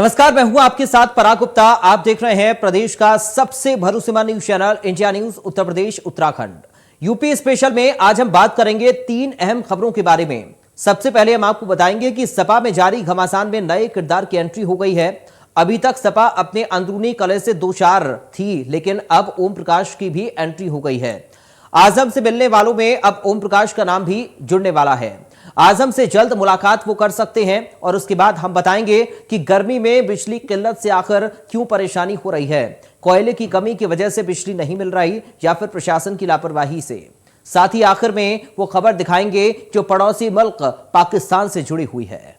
नमस्कार, मैं हूं आपके साथ पराग गुप्ता। आप देख रहे हैं प्रदेश का सबसे भरोसेमंद news channel India news Uttar Pradesh Uttarakhand. UP special में आज हम बात करेंगे 3 अहम खबरों के बारे में। सबसे पहले हम आपको बताएंगे कि सपा में जारी घमासान में नए किरदार की एंट्री हो गई है। अभी तक सपा अपने अंदरूनी कलह से दो चार थी, लेकिन अब ओम प्रकाश की भी एंट्री हो गई है। आजम से मिलने वालों में अब ओम प्रकाश का नाम भी जुड़ने वाला है। आजम से जल्द मुलाकात वो कर सकते हैं और उसके बाद हम बताएंगे कि गर्मी में बिजली किल्लत से आखिर क्यों परेशानी हो रही है। कोयले की कमी की वजह से बिजली नहीं मिल रही या फिर प्रशासन की लापरवाही से। साथ ही आखिर में वो खबर दिखाएंगे जो पड़ोसी मुल्क पाकिस्तान से जुड़ी हुई है।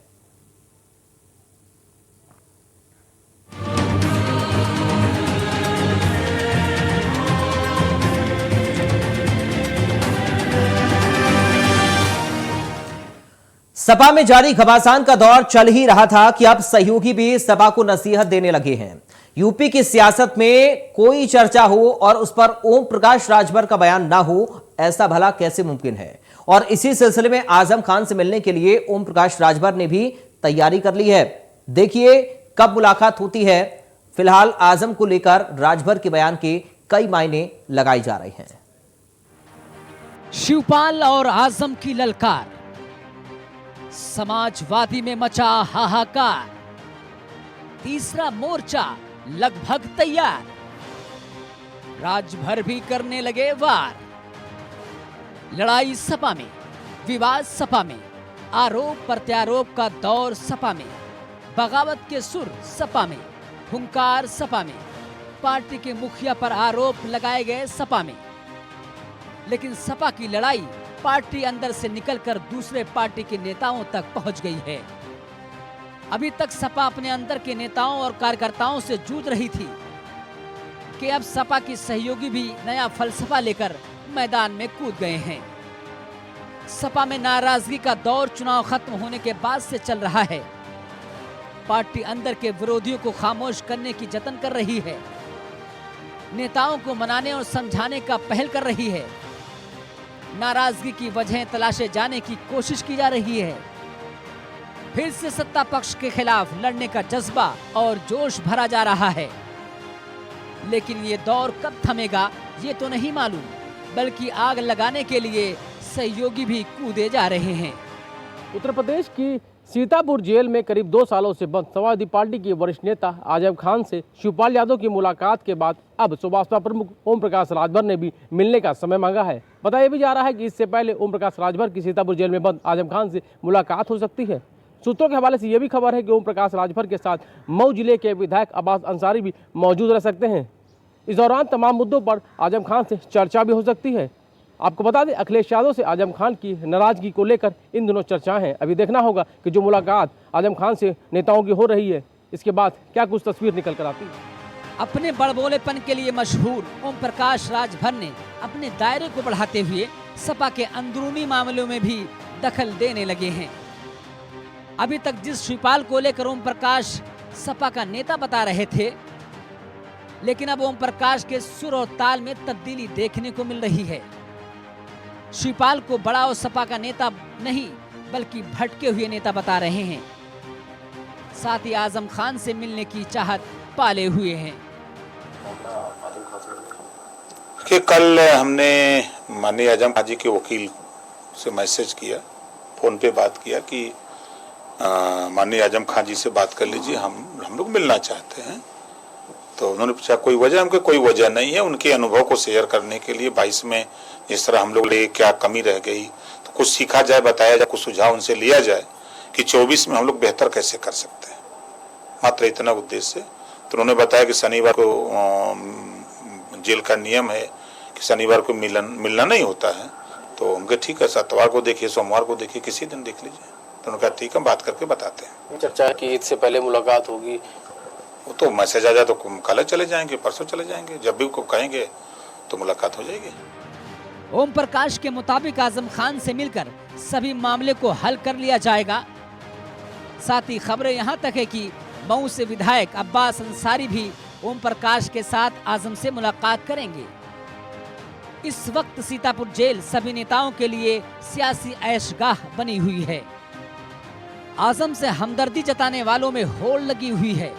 सपा में जारी घमासान का दौर चल ही रहा था कि अब सहयोगी भी सपा को नसीहत देने लगे हैं। यूपी की सियासत में कोई चर्चा हो और उस पर ओम प्रकाश राजभर का बयान ना हो, ऐसा भला कैसे मुमकिन है। और इसी सिलसिले में आजम खान से मिलने के लिए ओम प्रकाश राजभर ने भी तैयारी कर ली है। देखिए कब मुलाकात होती है। फिलहाल आजम को लेकर राजभर के बयान के कई मायने लगाए जा रहे हैं। शिवपाल और आजम की ललकार, समाजवादी में मचा हाहाकार, तीसरा मोर्चा लगभग तैयार, राजभर भी करने लगे वार। लड़ाई सपा में, विवाद सपा में, आरोप प्रत्यारोप का दौर सपा में, बगावत के सुर सपा में, हुंकार सपा में, पार्टी के मुखिया पर आरोप लगाए गए सपा में। लेकिन सपा की लड़ाई पार्टी अंदर से निकलकर दूसरे पार्टी के नेताओं तक पहुंच गई है। अभी तक सपा अपने अंदर के नेताओं और कार्यकर्ताओं से जूझ रही थी कि अब सपा की सहयोगी भी नया फलसफा लेकर मैदान में कूद गए हैं। सपा में नाराजगी का दौर चुनाव खत्म होने के बाद से चल रहा है। पार्टी अंदर के विरोधियों को खामोश करने की जतन कर रही है, नेताओं को मनाने और समझाने का पहल कर रही है, नाराजगी की वजह तलाशे जाने की कोशिश की जा रही है। फिर से सत्ता पक्ष के खिलाफ लड़ने का जज्बा और जोश भरा जा रहा है। लेकिन ये दौर कब थमेगा ये तो नहीं मालूम, बल्कि आग लगाने के लिए सहयोगी भी कूदे जा रहे हैं। उत्तर प्रदेश की सीतापुर जेल में करीब 2 सालों से बंद समाजवादी पार्टी के वरिष्ठ नेता आजम खान से शिवपाल यादव की मुलाकात के बाद अब सुभाषपा प्रमुख ओम प्रकाश राजभर ने भी मिलने का समय मांगा है। बताया भी जा रहा है कि इससे पहले ओम प्रकाश राजभर की सीतापुर जेल में बंद आजम खान से मुलाकात हो सकती है। सूत्रों के हवाले से यह भी खबर है कि ओम प्रकाश राजभर के साथ मऊ जिले के विधायक अब्बास अंसारी भी मौजूद रह सकते हैं। इस दौरान तमाम मुद्दों पर आजम खान से चर्चा भी हो सकती है। आपको बता दें, अखिलेश यादव से आजम खान की नाराजगी को लेकर इन दिनों चर्चाएं हैं। अभी देखना होगा कि जो मुलाकात आजम खान से नेताओं की हो रही है, इसके बाद क्या कुछ तस्वीर निकल कर आती है। अपने बड़बोलेपन के लिए मशहूर ओम प्रकाश राजभर ने अपने दायरे को बढ़ाते हुए सपा के अंदरूनी मामलों में भी दखल देने लगे हैं। अभी तक जिस शिवपाल को लेकर ओम प्रकाश सपा का नेता बता रहे थे, लेकिन अब ओम प्रकाश के सुर और ताल में तब्दीली देखने को मिल रही है। शिवपाल को बड़ा और सपा का नेता नहीं बल्कि भटके हुए नेता बता रहे हैं। साथ ही आजम खान से मिलने की चाहत पाले हुए हैं। कि कल हमने माननीय आजम खान जी के वकील से मैसेज किया, फोन पे बात किया कि माननीय आजम खान जी से बात कर लीजिए, हम लोग मिलना चाहते हैं। तो उन्होंने पूछा कोई वजह? हमको कोई वजह नहीं है, उनके अनुभव को शेयर करने के लिए 22 में जिस तरह हम लोग ले क्या कमी रह गई तो कुछ सीखा जाए, बताया जाए, कुछ सुझाव उनसे लिया जाए कि 24 में हम लोग बेहतर कैसे कर सकते हैं, मात्र इतना उद्देश्य से। तो उन्होंने बताया कि शनिवार को जेल का नियम है कि शनिवार को मिलना नहीं होता है। तो उनके ठीक है, सतवार को देखिए, सोमवार को देखिए, किसी दिन देख लीजिए। तो उन्होंने कहा ठीक है, बात करके बताते हैं। चर्चा की ईद से पहले मुलाकात होगी, वो तो मैसेज आ जाए तो कल चले जाएंगे, परसों चले जाएंगे, जब भी को कहेंगे तो मुलाकात हो जाएगी। ओम प्रकाश के मुताबिक आजम खान से मिलकर सभी मामले को हल कर लिया जाएगा। साथ ही खबरें यहां तक है कि मऊ से विधायक अब्बास अंसारी भी ओम प्रकाश के साथ आजम से मुलाकात करेंगे। इस वक्त सीतापुर जेल सभी नेताओं के लिए सियासी ऐशगाह बनी हुई है। आजम से हमदर्दी जताने वालों में होड़ लगी हुई है।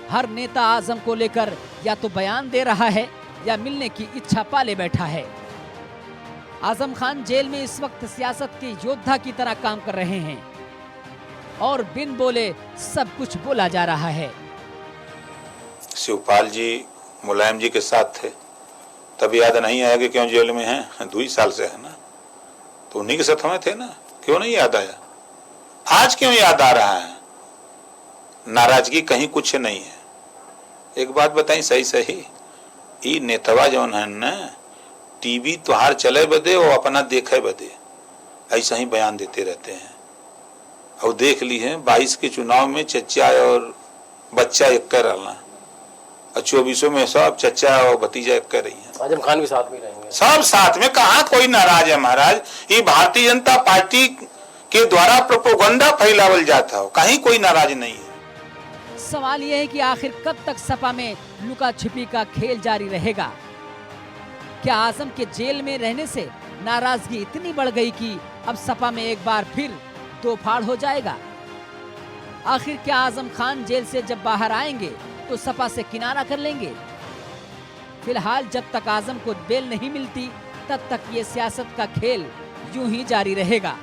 हर नेता आजम को लेकर या तो बयान दे रहा है या मिलने की इच्छा पाले बैठा है। आजम खान जेल में इस वक्त सियासत के योद्धा की तरह काम कर रहे हैं और बिन बोले सब कुछ बोला जा रहा है। शिवपाल जी मुलायम जी के साथ थे, तब याद नहीं आया कि क्यों जेल में हैं, 2 साल से है ना, तो उन्हीं के साथ हमें थे ना, क्यों नहीं याद आया? आज क्यों याद आ रहा है? नाराजगी कहीं कुछ नहीं है। एक बात बताई सही सही, ये नेतवा जौन है ना, टीवी तुहार चले बदे और अपना देखे बदे ऐसा ही बयान देते रहते हैं। और देख ली है 22 के चुनाव में चचा और बच्चा एक कर रहना, और 24 में सब चचा और भतीजा एक कर रही है। आजम खान भी साथ में रहेंगे, सब साथ में। कहाँ कोई नाराज है महाराज? ये भारतीय जनता पार्टी के द्वारा प्रोपोगंडा फैलावल जाता हो, कहीं कोई नाराज नहीं है। सवाल यह है कि आखिर कब तक सपा में लुका छिपी का खेल जारी रहेगा? क्या आजम के जेल में रहने से नाराजगी इतनी बढ़ गई कि अब सपा में एक बार फिर दो फाड़ हो जाएगा? आखिर क्या आजम खान जेल से जब बाहर आएंगे तो सपा से किनारा कर लेंगे? फिलहाल जब तक आजम को बेल नहीं मिलती तब तक ये सियासत का खेल यूं ही जारी रहेगा।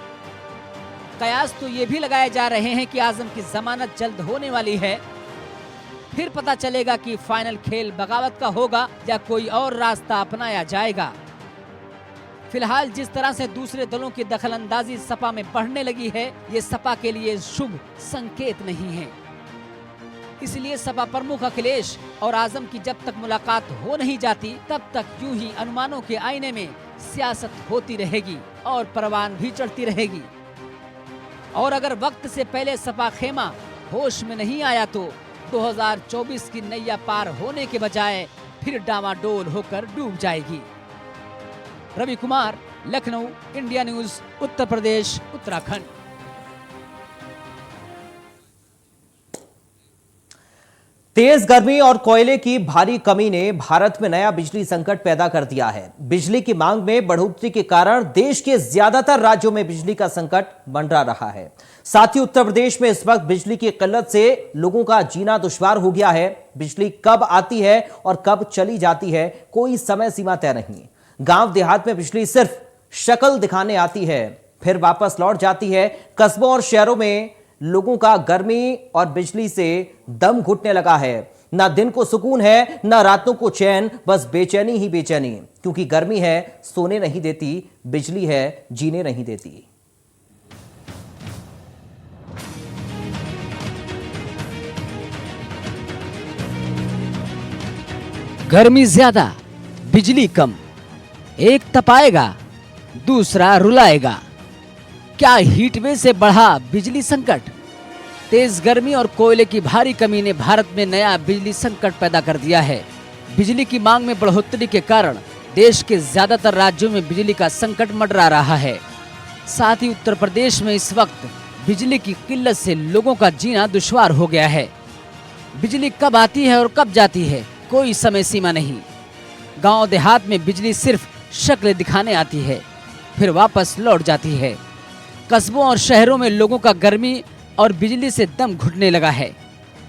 कयास तो ये भी लगाए जा रहे हैं कि आजम की जमानत जल्द होने वाली है, फिर पता चलेगा कि फाइनल खेल बगावत का होगा या कोई और रास्ता अपनाया जाएगा। फिलहाल जिस तरह से दूसरे दलों की दखलंदाजी सपा में बढ़ने लगी है, ये सपा के लिए शुभ संकेत नहीं है। इसलिए सपा प्रमुख अखिलेश और आजम की जब तक मुलाकात हो नहीं जाती तब तक यूं ही अनुमानों के आईने में सियासत होती रहेगी और परवान भी चढ़ती रहेगी। और अगर वक्त से पहले सपा खेमा होश में नहीं आया तो 2024 की नैया पार होने के बजाय फिर डामाडोल होकर डूब जाएगी। Ravi Kumar, Lucknow, India news, Uttar Pradesh, Uttarakhand. तेज गर्मी और कोयले की भारी कमी ने भारत में नया बिजली संकट पैदा कर दिया है। बिजली की मांग में बढ़ोतरी के कारण देश के ज्यादातर राज्यों में बिजली का संकट मंडरा रहा है। साथ ही उत्तर प्रदेश में इस वक्त बिजली की किल्लत से लोगों का जीना दुश्वार हो गया है। बिजली कब आती है और कब चली जाती है, कोई समय सीमा तय नहीं। गांव देहात में बिजली सिर्फ शक्ल दिखाने आती है, फिर वापस लौट जाती है। कस्बों और शहरों में लोगों का गर्मी और बिजली से दम घुटने लगा है। ना दिन को सुकून है, ना रातों को चैन, बस बेचैनी ही बेचैनी। क्योंकि गर्मी है सोने नहीं देती, बिजली है जीने नहीं देती। गर्मी ज्यादा, बिजली कम, एक तपाएगा दूसरा रुलाएगा। क्या हीटवेव से बढ़ा बिजली संकट? तेज गर्मी और कोयले की भारी कमी ने भारत में नया बिजली संकट पैदा कर दिया है। बिजली की मांग में बढ़ोतरी के कारण देश के ज्यादातर राज्यों में बिजली का संकट मंडरा रहा है। साथ ही उत्तर प्रदेश में इस वक्त बिजली की किल्लत से लोगों का जीना दुश्वार हो गया है। बिजली कब आती है और कब जाती है, कोई समय सीमा नहीं। गांव देहात में बिजली सिर्फ शक्ल दिखाने आती है, फिर वापस लौट जाती है। कस्बों और शहरों में लोगों का गर्मी और बिजली से दम घुटने लगा है।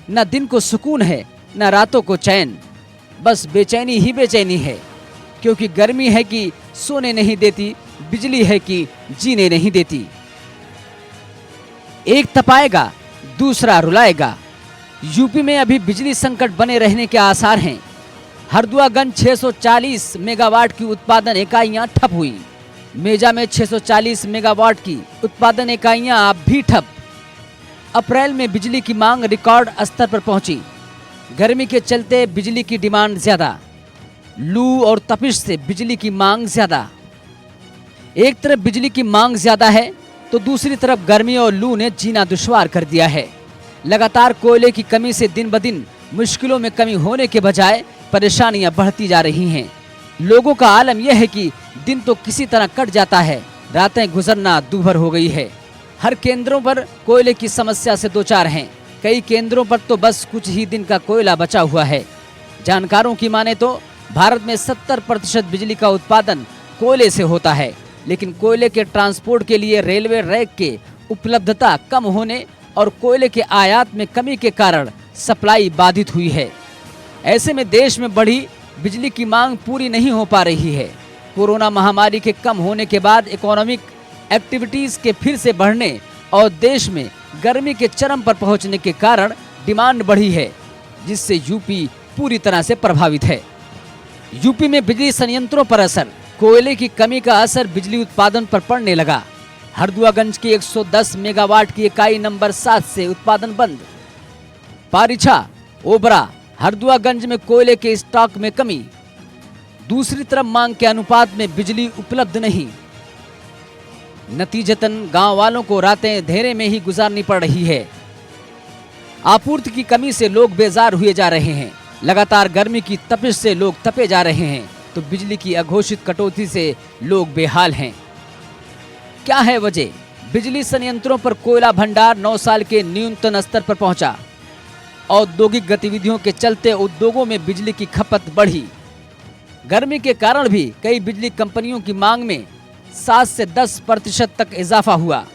न दिन को सुकून है, न रातों को चैन, बस बेचैनी ही बेचैनी है। क्योंकि गर्मी है कि सोने नहीं देती, बिजली है कि जीने नहीं देती। एक तपाएगा दूसरा रुलाएगा। यूपी में अभी बिजली संकट बने रहने के आसार हैं। हरदुआगंज 640 मेगावाट की उत्पादन इकाइयां ठप हुई। मेजा में 640 मेगावाट की उत्पादन इकाइयां अब भी ठप। अप्रैल में बिजली की मांग रिकॉर्ड स्तर पर पहुंची। गर्मी के चलते बिजली की डिमांड ज्यादा, लू और तपिश से बिजली की मांग ज्यादा। एक तरफ बिजली की मांग ज्यादा है तो दूसरी तरफ गर्मी और लू ने जीना दुश्वार कर दिया है। लगातार कोयले की कमी से दिन ब दिन मुश्किलों में कमी होने के बजाय परेशानियां बढ़ती जा रही हैं। लोगों का आलम यह है कि दिन तो किसी तरह कट जाता है, रातें गुजरना दूभर हो गई है। हर केंद्रों पर कोयले की समस्या से दो चार हैं। कई केंद्रों पर तो बस कुछ ही दिन का कोयला बचा हुआ है। जानकारों की माने तो भारत में 70% बिजली का उत्पादन कोयले से होता है, लेकिन कोयले के ट्रांसपोर्ट के लिए रेलवे रैक के उपलब्धता कम होने और कोयले के आयात में कमी के कारण सप्लाई बाधित हुई है। ऐसे में देश में बढ़ी बिजली की मांग पूरी नहीं हो पा रही है। कोरोना महामारी के कम होने के बाद इकोनॉमिक एक्टिविटीज के फिर से बढ़ने और देश में गर्मी के चरम पर पहुंचने के कारण डिमांड बढ़ी है, जिससे यूपी पूरी तरह से प्रभावित है। यूपी में बिजली संयंत्रों पर असर, कोयले की कमी का असर बिजली उत्पादन पर पड़ने लगा। हरदुआगंज की 110 मेगावाट की इकाई नंबर 7 से उत्पादन बंद। पारिछा, ओबरा, हरदुआगंज में कोयले के स्टॉक में कमी। दूसरी तरफ मांग के अनुपात में बिजली उपलब्ध नहीं। नतीजतन गांव वालों को रातें अंधेरे में ही गुजारनी पड़ रही है। आपूर्ति की कमी से लोग बेजार हुए जा रहे हैं। लगातार गर्मी की तपिश से लोग तपे जा रहे हैं, तो बिजली की अघोषित कटौती से लोग बेहाल हैं। क्या है वजह? बिजली संयंत्रों पर कोयला भंडार 9 साल के न्यूनतम स्तर पर पहुंचा। औद्योगिक गतिविधियों के चलते उद्योगों में बिजली की खपत बढ़ी। गर्मी के कारण भी कई बिजली कंपनियों की मांग में 7 से 10% तक इजाफा हुआ।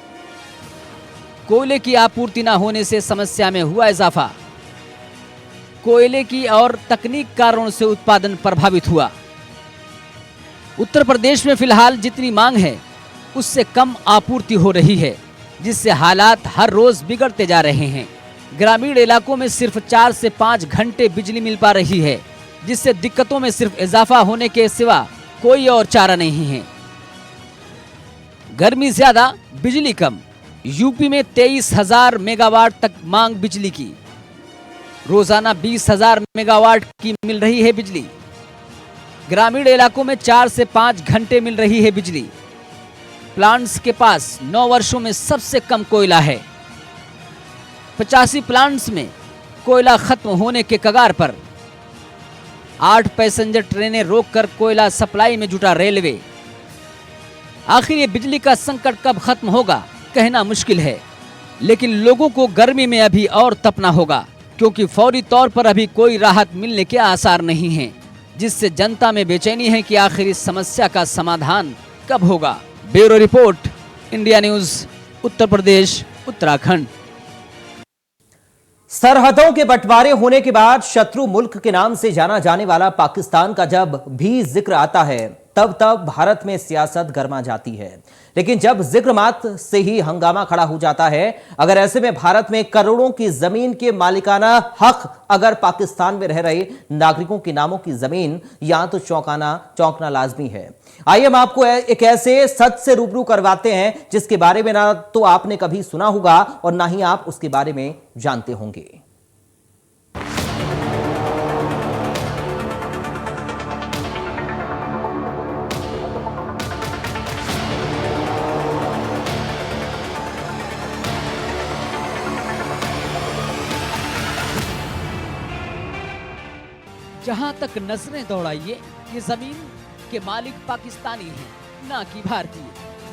कोयले की आपूर्ति न होने से समस्या में हुआ इजाफा। कोयले की और तकनीक कारणों से उत्पादन प्रभावित हुआ। उत्तर प्रदेश में फिलहाल जितनी मांग है उससे कम आपूर्ति हो रही है, जिससे हालात हर रोज बिगड़ते जा रहे हैं। ग्रामीण इलाकों में सिर्फ 4 से 5 घंटे बिजली मिल पा रही है, जिससे दिक्कतों में सिर्फ इजाफा होने के सिवा कोई और चारा नहीं है। गर्मी ज्यादा, बिजली कम। यूपी में 23,000 मेगावाट तक मांग बिजली की। रोजाना 20,000 मेगावाट की मिल रही है बिजली। ग्रामीण इलाकों में 4 से 5 घंटे मिल रही है बिजली। प्लांट्स के पास 9 वर्षों में सबसे कम कोयला है। 85 प्लांट्स में कोयला खत्म होने के कगार पर। 8 पैसेंजर ट्रेनें रोककर कोयला सप्लाई में जुटा रेलवे। आखिर ये बिजली का संकट कब खत्म होगा कहना मुश्किल है, लेकिन लोगों को गर्मी में अभी और तपना होगा, क्योंकि फौरी तौर पर अभी कोई राहत मिलने के आसार नहीं हैं, जिससे जनता में बेचैनी है कि आखिर इस समस्या का समाधान कब होगा। Bureau report, India news, Uttar Pradesh, Uttarakhand. सरहदों के बंटवारे होने के बाद शत्रु मुल्क के नाम से जाना जाने वाला पाकिस्तान का जब भी जिक्र आता है, तब तब भारत में सियासत गर्मा जाती है। लेकिन जब जिक्र मात्र से ही हंगामा खड़ा हो जाता है, अगर ऐसे में भारत में करोड़ों की जमीन के मालिकाना हक अगर पाकिस्तान में रह रहे नागरिकों के नामों की जमीन, यहां तो चौंकना लाजमी है। आइए हम आपको एक ऐसे सच से रूबरू करवाते हैं जिसके बारे में ना तो आपने कभी सुना होगा और ना ही आप उसके बारे में जानते होंगे। जहां तक नजरें दौड़ाइए, ये जमीन के मालिक पाकिस्तानी हैं, ना कि भारतीय।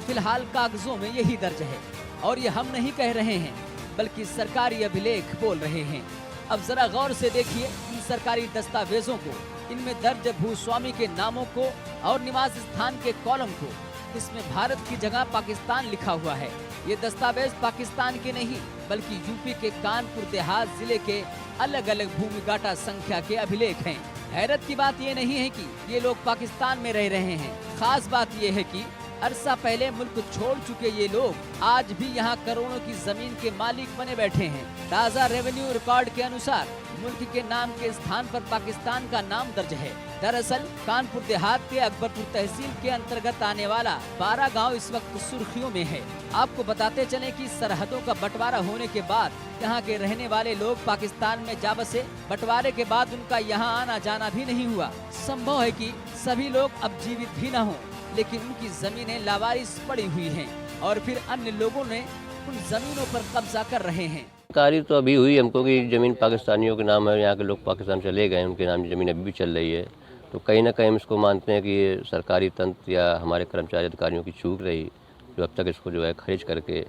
फिलहाल कागजों में यही दर्ज है, और ये हम नहीं कह रहे हैं, बल्कि सरकारी अभिलेख बोल रहे हैं। अब जरा गौर से देखिए इन सरकारी दस्तावेजों को। इनमें दर्ज भूस्वामी के नामों को और निवास स्थान के कॉलम को। इसमें भारत की जगह पाकिस्तान लिखा हुआ है। ये दस्तावेज पाकिस्तान के नहीं, बल्कि यूपी के कानपुर देहात जिले के अलग अलग भूमि गाटा संख्या के अभिलेख हैं। हैरत की बात ये नहीं है कि ये लोग पाकिस्तान में रह रहे हैं। खास बात ये है कि अरसा पहले मुल्क छोड़ चुके ये लोग आज भी यहाँ करोड़ों की जमीन के मालिक बने बैठे हैं। ताज़ा रेवेन्यू रिकॉर्ड के अनुसार मुल्क के नाम के स्थान पर पाकिस्तान का नाम दर्ज है। दरअसल कानपुर देहात के अकबरपुर तहसील के अंतर्गत आने वाला 12 गांव इस वक्त सुर्खियों में है। आपको बताते चलें कि सरहदों का बंटवारा होने के बाद यहाँ के रहने वाले लोग पाकिस्तान में जा बसे। बंटवारे के बाद उनका यहाँ आना जाना भी नहीं हुआ। संभव है कि सभी लोग अब जीवित भी न हों, लेकिन उनकी जमीनें लावारिस पड़ी हुई हैं और फिर अन्य लोगों ने उन जमीनों पर कब्जा कर रहे हैं। जानकारी तो अभी हुई हमको कि जमीन पाकिस्तानियों के नाम है। यहाँ के लोग पाकिस्तान चले गए, उनके नाम की जमीन अभी भी चल रही है। तो कहीं ना कहीं हम इसको मानते हैं कि ये सरकारी तंत्र या हमारे कर्मचारी अधिकारियों की चूक रही, जो अब तक इसको जो है खारिज करके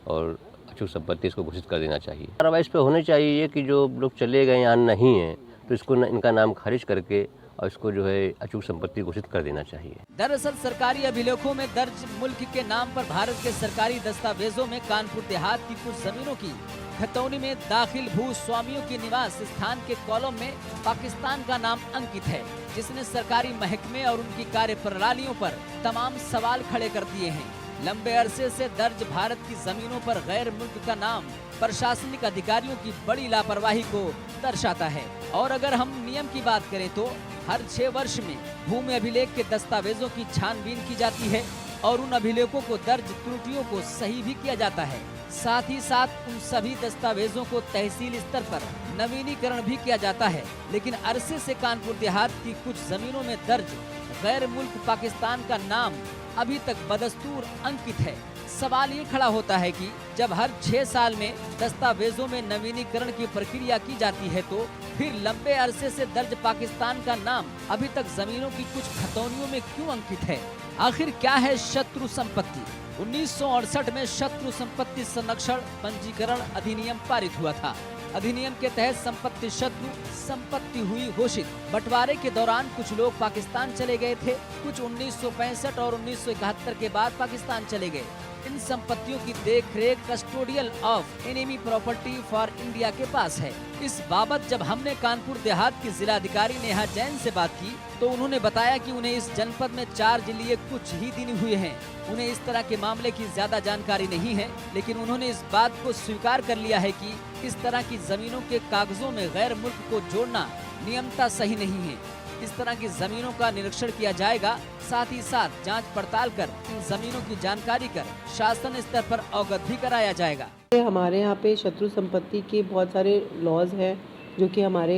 और अचूक संपत्ति इसको घोषित कर देना चाहिए। कार्रवाई इस पर होनी चाहिए कि जो लोग चले गए यहाँ नहीं हैं, तो इसको इनका नाम खारिज करके और इसको जो है अचूक संपत्ति घोषित कर देना चाहिए। दरअसल सरकारी अभिलेखों में दर्ज मुल्क के नाम पर भारत के सरकारी दस्तावेजों में कानपुर देहात की कुछ जमीनों की खतौनी में दाखिल भू स्वामियों के निवास स्थान के कॉलम में पाकिस्तान का नाम अंकित है, जिसने सरकारी महकमे और उनकी कार्य प्रणालियों पर तमाम सवाल खड़े कर दिए हैं। लंबे अरसे से दर्ज भारत की जमीनों पर गैर मुल्क का नाम प्रशासनिक अधिकारियों की बड़ी लापरवाही को दर्शाता है। और अगर हम नियम की बात करें तो हर 6 वर्ष में भूमि अभिलेख के दस्तावेजों की छानबीन की जाती है और उन अभिलेखों को दर्ज त्रुटियों को सही भी किया जाता है। साथ ही साथ उन सभी दस्तावेजों को तहसील स्तर पर नवीनीकरण भी किया जाता है। लेकिन अरसे से कानपुर देहात की कुछ जमीनों में दर्ज गैर मुल्क पाकिस्तान का नाम अभी तक बदस्तूर अंकित है। सवाल ये खड़ा होता है कि जब हर 6 साल में दस्तावेजों में नवीनीकरण की प्रक्रिया की जाती है तो फिर लंबे अरसे से दर्ज पाकिस्तान का नाम अभी तक जमीनों की कुछ खतौनियों में क्यों अंकित है? आखिर क्या है शत्रु संपत्ति? 1968 में शत्रु संपत्ति संरक्षण पंजीकरण अधिनियम पारित हुआ था। अधिनियम के तहत संपत्ति शत्रु संपत्ति हुई घोषित। बंटवारे के दौरान कुछ लोग पाकिस्तान चले गए थे, कुछ 1965 और 1971 के बाद पाकिस्तान चले गए। इन संपत्तियों की देखरेख custodial of enemy property for India के पास है। इस बाबत जब हमने कानपुर देहात की जिलाधिकारी नेहा जैन से बात की तो उन्होंने बताया कि उन्हें इस जनपद में चार्ज लिए कुछ ही दिन हुए हैं। उन्हें इस तरह के मामले की ज्यादा जानकारी नहीं है, लेकिन उन्होंने इस बात को स्वीकार कर लिया है कि इस तरह की जमीनों के कागजों में गैर मुल्क को जोड़ना नियमता सही नहीं है। इस तरह की जमीनों का निरीक्षण किया जाएगा, साथ ही साथ जांच पड़ताल कर इन जमीनों की जानकारी कर शासन स्तर पर अवगत भी कराया जाएगा। हमारे यहाँ पे शत्रु संपत्ति के बहुत सारे लॉज हैं जो कि हमारे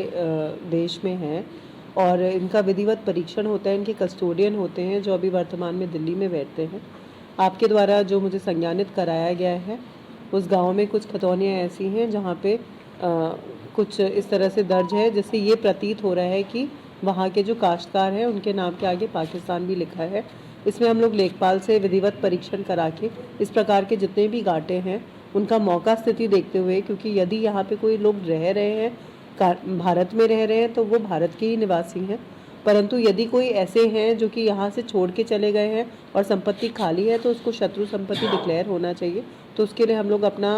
देश में हैं और इनका विधिवत परीक्षण होता है। इनके कस्टोडियन होते हैं जो अभी वर्तमान में दिल्ली में बैठते हैं। आपके द्वारा जो मुझे संज्ञानित कराया गया है उस गांव में कुछ खतौनियाँ ऐसी हैं जहाँ पे कुछ इस तरह से दर्ज है जिससे ये प्रतीत हो रहा है कि वहाँ के जो काश्तकार हैं उनके नाम के आगे पाकिस्तान भी लिखा है। इसमें हम लोग लेखपाल से विधिवत परीक्षण करा के इस प्रकार के जितने भी गाटे हैं उनका मौका स्थिति देखते हुए, क्योंकि यदि यहाँ पे कोई लोग रह रहे हैं भारत में रह रहे हैं तो वो भारत के ही निवासी हैं, परंतु यदि कोई ऐसे हैं जो कि यहाँ से छोड़ के चले गए हैं और संपत्ति खाली है तो उसको शत्रु संपत्ति डिक्लेयर होना चाहिए। तो उसके लिए हम लोग अपना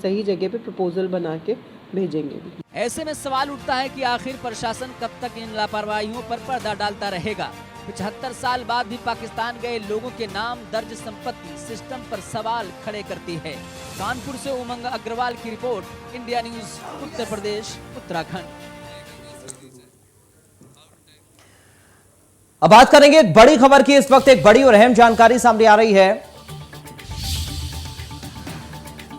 सही जगह पे प्रपोजल बना के भेजेंगे। ऐसे में सवाल उठता है कि आखिर प्रशासन कब तक इन लापरवाहियों पर पर्दा डालता रहेगा? 75 साल बाद भी पाकिस्तान गए लोगों के नाम दर्ज संपत्ति सिस्टम पर सवाल खड़े करती है। कानपुर से उमंग अग्रवाल की report, India news, Uttar Pradesh, Uttarakhand. अब बात करेंगे एक बड़ी खबर की। इस वक्त एक बड़ी और अहम जानकारी सामने आ रही है।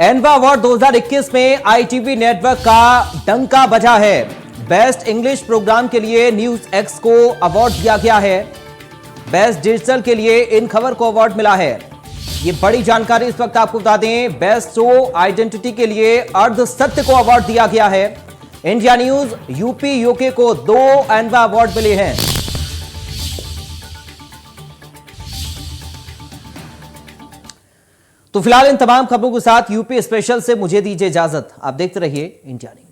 एनवा अवार्ड 2021 में आईटीवी नेटवर्क का डंका बजा है। बेस्ट इंग्लिश प्रोग्राम के लिए न्यूज एक्स को अवार्ड दिया गया है। बेस्ट डिजिटल के लिए इन खबर को अवार्ड मिला है। ये बड़ी जानकारी इस वक्त आपको बता दें। बेस्ट शो आइडेंटिटी के लिए अर्ध सत्य को अवार्ड दिया गया है। इंडिया न्यूज यूपी यूके को 2 एनवा अवार्ड मिले हैं। तो फिलहाल इन तमाम खबरों के साथ यूपी स्पेशल से मुझे दीजिए इजाजत। आप देखते रहिए इंडिया न्यूज।